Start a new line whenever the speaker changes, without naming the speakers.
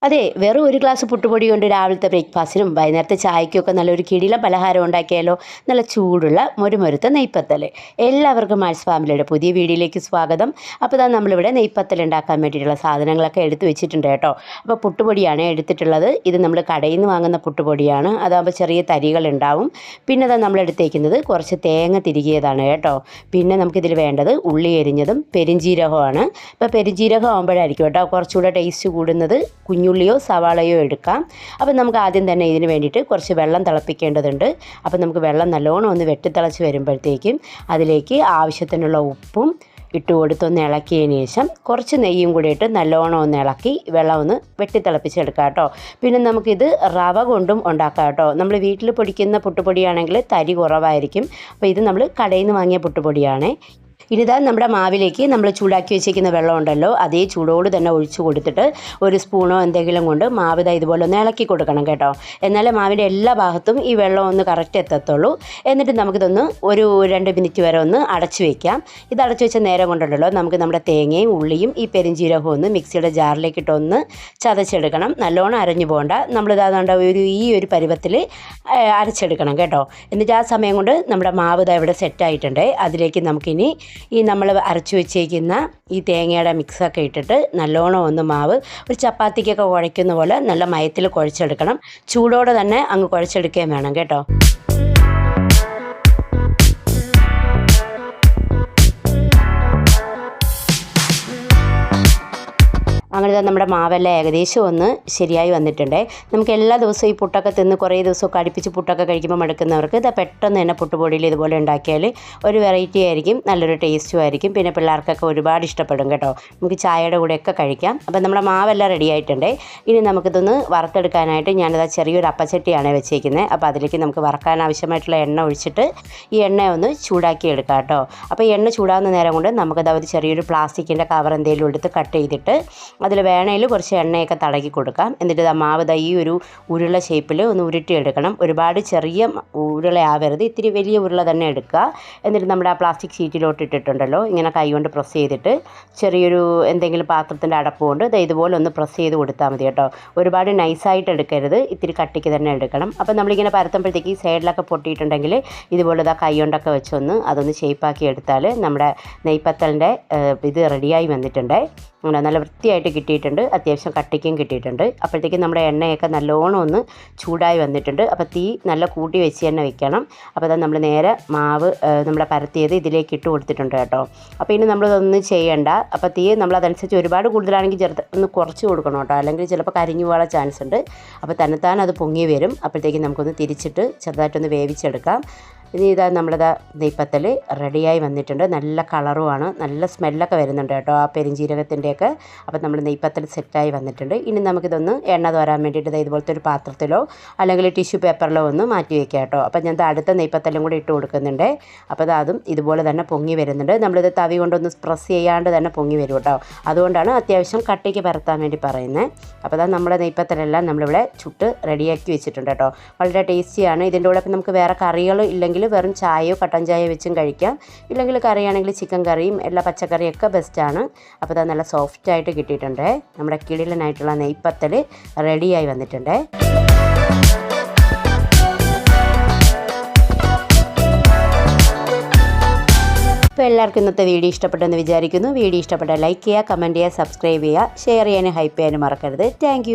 അതെ, വെറും ഒരു ഗ്ലാസ് പുട്ടുപൊടി കൊണ്ട് രാവിലത്തെ ബ്രേക്ക്ഫാസ്റ്റിനും വൈകുന്നേരത്തെ ചായക്കൊക്കെ നല്ലൊരു കിടിലൻ പലഹാരം ഉണ്ടാക്കിയാലോ. നല്ല ചൂടുള്ള മൊരുമൊരുത്ത നെയ്പ്പത്തൽ. എല്ലാവർക്കും മാൾസ് ഫാമിലിയുടെ പുതിയ വീഡിയോയിലേക്ക് സ്വാഗതം. അപ്പോൾ ഇതാ നമ്മളിവിടെ നെയ്പ്പത്തൽ ഉണ്ടാക്കാൻ വേണ്ടിയിട്ടുള്ള സാധനങ്ങളൊക്കെ എടുത്ത് വെച്ചിട്ടുണ്ട് കേട്ടോ. അപ്പോൾ പുട്ടുപൊടിയാണ് എടുത്തിട്ടുള്ളത്. ഇത് നമ്മൾ കടയിൽ നിന്ന് വാങ്ങുന്ന പുട്ടുപൊടിയാണ്. അതാകുമ്പോൾ ചെറിയ തരികൾ ഉണ്ടാവും. പിന്നെ അതാ നമ്മൾ എടുത്തേക്കുന്നത് കുറച്ച് തേങ്ങ തിരികിയതാണ് കേട്ടോ. പിന്നെ നമുക്കിതിൽ വേണ്ടത് ഉള്ളി എരിഞ്ഞതും പെരിഞ്ജീരകമാണ്. അപ്പോൾ പെരിഞ്ജീരകം ആകുമ്പോഴായിരിക്കും കേട്ടോ കുറച്ചുകൂടെ ടേസ്റ്റ് കൂടുന്നത്. കുഞ്ഞുള്ളിയോ സവാളയോ എടുക്കാം. അപ്പോൾ നമുക്ക് ആദ്യം തന്നെ ഇതിന് വേണ്ടിയിട്ട് കുറച്ച് വെള്ളം തിളപ്പിക്കേണ്ടതുണ്ട്. അപ്പോൾ നമുക്ക് വെള്ളം നല്ലോണം ഒന്ന് വെട്ടിത്തിളച്ച് വരുമ്പോഴത്തേക്കും അതിലേക്ക് ആവശ്യത്തിനുള്ള ഉപ്പും ഇട്ട് കൊടുത്തൊന്ന് ഇളക്കിയതിന് ശേഷം കുറച്ച് നെയ്യും കൂടി ഇട്ട് നല്ലോണം ഒന്ന് ഇളക്കി വെള്ളം ഒന്ന് വെട്ടിത്തിളപ്പിച്ചെടുക്കാം കേട്ടോ. പിന്നെ നമുക്കിത് റവ കൊണ്ടും ഉണ്ടാക്കാം കേട്ടോ. നമ്മൾ വീട്ടിൽ പൊടിക്കുന്ന പുട്ടുപൊടിയാണെങ്കിൽ തരി കുറവായിരിക്കും. അപ്പോൾ ഇത് നമ്മൾ കടയിൽ നിന്ന് വാങ്ങിയ പുട്ടുപൊടിയാണ്. ഇനിതാ നമ്മുടെ മാവിലേക്ക് നമ്മൾ ചൂടാക്കി വെച്ചിരിക്കുന്ന വെള്ളം ഉണ്ടല്ലോ, അതേ ചൂടോട് തന്നെ ഒഴിച്ചു കൊടുത്തിട്ട് ഒരു സ്പൂണോ എന്തെങ്കിലും കൊണ്ട് മാവ് ഇതുപോലെ ഒന്ന് ഇളക്കി കൊടുക്കണം കേട്ടോ. എന്നാലേ മാവിൻ്റെ എല്ലാ ഭാഗത്തും ഈ വെള്ളം ഒന്ന് കറക്റ്റ് എത്തത്തുള്ളൂ. എന്നിട്ട് നമുക്കിതൊന്ന് ഒരു 2 മിനിറ്റ് വരെ ഒന്ന് അടച്ചു വയ്ക്കാം. ഇത് അടച്ചു വെച്ച നേരം കൊണ്ടുണ്ടല്ലോ നമുക്ക് നമ്മുടെ തേങ്ങയും ഉള്ളിയും ഈ പെരിഞ്ജീരകവും ഒന്ന് മിക്സിയുടെ ജാറിലേക്ക് ഇട്ടൊന്ന് ചതച്ചെടുക്കണം. നല്ലോണം അരഞ്ഞു പോകണ്ട. നമ്മളിതാണ്ട് ഈ ഒരു പരുവത്തിൽ അരച്ചെടുക്കണം കേട്ടോ. എന്നിട്ട് ആ സമയം കൊണ്ട് നമ്മുടെ മാവ് ഇവിടെ സെറ്റായിട്ടുണ്ട്. അതിലേക്ക് നമുക്കിനി ഈ നമ്മൾ അരച്ചു വെച്ചേക്കുന്ന ഈ തേങ്ങയുടെ മിക്സൊക്കെ ഇട്ടിട്ട് നല്ലോണം ഒന്ന് മാവ് ഒരു ചപ്പാത്തിക്കൊക്കെ കുഴയ്ക്കുന്ന പോലെ നല്ല മയത്തിൽ കുഴച്ചെടുക്കണം. ചൂടോടെ തന്നെ അങ്ങ് കുഴച്ചെടുക്കുകയും വേണം കേട്ടോ. അങ്ങനെ നമ്മുടെ മാവെല്ലാം ഏകദേശം ഒന്ന് ശരിയായി വന്നിട്ടുണ്ട്. നമുക്ക് എല്ലാ ദിവസവും ഈ പുട്ടൊക്കെ തിന്ന് കുറേ ദിവസമൊക്കെ അടുപ്പിച്ച് പുട്ടൊക്കെ കഴിക്കുമ്പോൾ മടുക്കുന്നവർക്ക് ഇത് പെട്ടെന്ന് തന്നെ പുട്ടുപൊടിയിൽ ഇതുപോലെ ഉണ്ടാക്കിയാൽ ഒരു വെറൈറ്റി ആയിരിക്കും, നല്ലൊരു ടേസ്റ്റും ആയിരിക്കും. പിന്നെ പിള്ളേർക്കൊക്കെ ഒരുപാട് ഇഷ്ടപ്പെടും കേട്ടോ. നമുക്ക് ചായയുടെ കൂടെയൊക്കെ കഴിക്കാം. അപ്പം നമ്മുടെ മാവെല്ലാം റെഡി ആയിട്ടുണ്ട്. ഇനി നമുക്കിതൊന്ന് വറുത്തെടുക്കാനായിട്ട് ഞാനിതാ ചെറിയൊരു അപ്പച്ചട്ടിയാണ് വെച്ചേക്കുന്നത്. അപ്പോൾ അതിലേക്ക് നമുക്ക് വറക്കാൻ ആവശ്യമായിട്ടുള്ള എണ്ണ ഒഴിച്ചിട്ട് ഈ എണ്ണ ഒന്ന് ചൂടാക്കി എടുക്കാം കേട്ടോ. അപ്പോൾ ഈ എണ്ണ ചൂടാകുന്ന നേരം കൊണ്ട് നമുക്കത് ഒരു ചെറിയൊരു പ്ലാസ്റ്റിക്കിൻ്റെ കവർ എന്തെങ്കിലും എടുത്ത് കട്ട് ചെയ്തിട്ട് അതിൽ വേണേൽ കുറച്ച് എണ്ണയൊക്കെ തടകി കൊടുക്കാം. എന്നിട്ട് മാവ് ഈ ഒരു ഉരുള ഷേപ്പിൽ ഒന്ന് ഉരുട്ടിയെടുക്കണം. ഒരുപാട് ചെറിയ ഉരുള ആവരുത്, ഇത്തിരി വലിയ ഉരുള തന്നെ എടുക്കുക. എന്നിട്ട് നമ്മുടെ ആ പ്ലാസ്റ്റിക് ഷീറ്റിലോട്ട് ഇട്ടിട്ടുണ്ടല്ലോ, ഇങ്ങനെ കൈ കൊണ്ട് പ്രസ് ചെയ്തിട്ട് ചെറിയൊരു എന്തെങ്കിലും പാത്രത്തിൻ്റെ അടപ്പ് കൊണ്ട് ഇതുപോലെ ഒന്ന് പ്രസ് ചെയ്ത് കൊടുത്താൽ മതി കേട്ടോ. ഒരുപാട് നൈസായിട്ട് എടുക്കരുത്, ഇത്തിരി കട്ടിക്ക് തന്നെ എടുക്കണം. അപ്പോൾ നമ്മളിങ്ങനെ പരത്തുമ്പോഴത്തേക്ക് ഈ സൈഡിലൊക്കെ പൊട്ടിയിട്ടുണ്ടെങ്കിൽ ഇതുപോലെ കൈ കൊണ്ടൊക്കെ വെച്ചൊന്ന് അതൊന്ന് ഷേപ്പാക്കി എടുത്താൽ നമ്മുടെ നെയ്പ്പത്തലിൻ്റെ ഇത് റെഡിയായി വന്നിട്ടുണ്ട്. അങ്ങനെ നല്ല വൃത്തിയായിട്ട് കിട്ടിയിട്ടുണ്ട്, അത്യാവശ്യം കട്ടിക്കും കിട്ടിയിട്ടുണ്ട്. അപ്പോഴത്തേക്കും നമ്മുടെ എണ്ണയൊക്കെ നല്ലോണം ഒന്ന് ചൂടായി വന്നിട്ടുണ്ട്. അപ്പോൾ തീ നല്ല കൂട്ടി വെച്ച് തന്നെ വെക്കണം. അപ്പോൾ അത് നമ്മൾ നേരെ മാവ് നമ്മളെ പരത്തിയത് ഇതിലേക്ക് ഇട്ട് കൊടുത്തിട്ടുണ്ട് കേട്ടോ. അപ്പോൾ ഇനി നമ്മളിതൊന്നും ചെയ്യണ്ട. അപ്പോൾ തീ നമ്മളതനുസരിച്ച് ഒരുപാട് കൂടുതലാണെങ്കിൽ ഒന്ന് കുറച്ച് കൊടുക്കണം കേട്ടോ, അല്ലെങ്കിൽ ചിലപ്പോൾ കരിഞ്ഞു പോകാൻ ചാൻസ് ഉണ്ട്. അപ്പോൾ തന്നെത്താൻ അത് പൊങ്ങി വരും. അപ്പോഴത്തേക്കും നമുക്കൊന്ന് തിരിച്ചിട്ട് ചെറുതായിട്ടൊന്ന് വേവിച്ചെടുക്കാം. ഇനി ഇതാ നമ്മളത് നെയ്പ്പത്തൽ റെഡിയായി വന്നിട്ടുണ്ട്. നല്ല കളറുമാണ്, നല്ല സ്മെല്ലൊക്കെ വരുന്നുണ്ട് കേട്ടോ ആ പെരിഞ്ജീരകത്തിൻ്റെയൊക്കെ. അപ്പോൾ നമ്മൾ നെയ്പ്പത്തൽ സെറ്റായി വന്നിട്ടുണ്ട്. ഇനി നമുക്കിതൊന്ന് എണ്ണ തോരാൻ വേണ്ടിയിട്ട് ഇതുപോലത്തെ ഒരു പാത്രത്തിലോ അല്ലെങ്കിൽ ടിഷ്യൂ പേപ്പറിലോ ഒന്ന് മാറ്റി വയ്ക്കാം കേട്ടോ. അപ്പോൾ ഞാൻ അടുത്ത നെയ്പ്പത്തലും കൂടി ഇട്ട് കൊടുക്കുന്നുണ്ട്. അപ്പോൾ അതും ഇതുപോലെ തന്നെ പൊങ്ങി വരുന്നുണ്ട്. നമ്മളിത് തവി കൊണ്ടൊന്ന് പ്രസ് ചെയ്യാണ്ട് തന്നെ പൊങ്ങി വരും കേട്ടോ. അതുകൊണ്ടാണ് അത്യാവശ്യം കട്ടിക്ക് പരത്താൻ വേണ്ടി പറയുന്നത്. അപ്പോൾ അതാ നമ്മുടെ നെയ്പ്പത്തലെല്ലാം നമ്മളിവിടെ ചുട്ട് റെഡിയാക്കി വെച്ചിട്ടുണ്ട് കേട്ടോ. വളരെ ടേസ്റ്റിയാണ്. ഇതിൻ്റെ കൂടെ നമുക്ക് വേറെ കറികൾ ഇല്ലെങ്കിൽ വെറും ചായയോ കട്ടൻ ചായയോ വെച്ചും കഴിക്കാം. ഇല്ലെങ്കിൽ കറിയാണെങ്കിൽ ചിക്കൻ കറിയും എല്ലാ പച്ചക്കറിയൊക്കെ ബെസ്റ്റാണ്. അപ്പോൾ അത് നല്ല സോഫ്റ്റായിട്ട് കിട്ടിയിട്ടുണ്ട്. നമ്മുടെ കിടിലനായിട്ടുള്ള നെയ്പ്പത്തൽ റെഡിയായി വന്നിട്ടുണ്ട്. അപ്പോൾ എല്ലാവർക്കും ഇന്നത്തെ വീഡിയോ ഇഷ്ടപ്പെട്ടെന്ന് വിചാരിക്കുന്നു. വീഡിയോ ഇഷ്ടപ്പെട്ടാൽ ലൈക്ക് ചെയ്യുക, കമൻറ്റ് ചെയ്യുക, സബ്സ്ക്രൈബ് ചെയ്യുക, ഷെയർ ചെയ്യാനും ഹൈപ്പ് ചെയ്യാനും മറക്കരുത്. താങ്ക്